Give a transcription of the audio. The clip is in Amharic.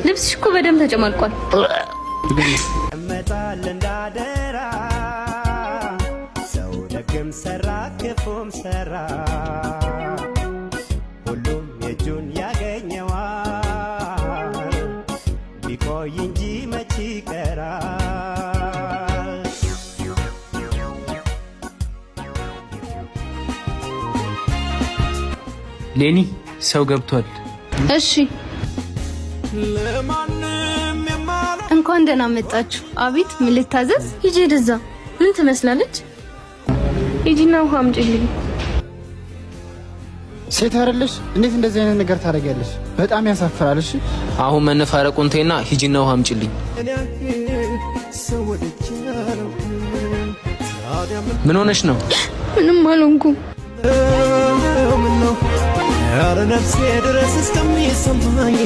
ልብስሽ እኮ በደም ተጨማልቋል። መጣል እንዳደራ ሰው ደግም ሰራ ክፉም ሰራ ሁሉም የእጁን ያገኘዋል ቢቆይ እንጂ መች ይቀራል። ሌኒ ሰው ገብቷል። እሺ እንኳን ደህና መጣችሁ። አቤት ምን ልታዘዝ? ሂጂ ወደዛ። ምን ትመስላለች? ሂጂና ውሃ አምጪልኝ። ሴት አይደለሽ? እንዴት እንደዚህ አይነት ነገር ታደርጊያለሽ? በጣም ያሳፍራል። እሺ አሁን መነፋረቁን ተይና ሂጂና ውሃ አምጪልኝ። ምን ሆነሽ ነው? ምንም አልሆንኩም። ያረ ነፍሴ ድረስ እስከሚሰማኝ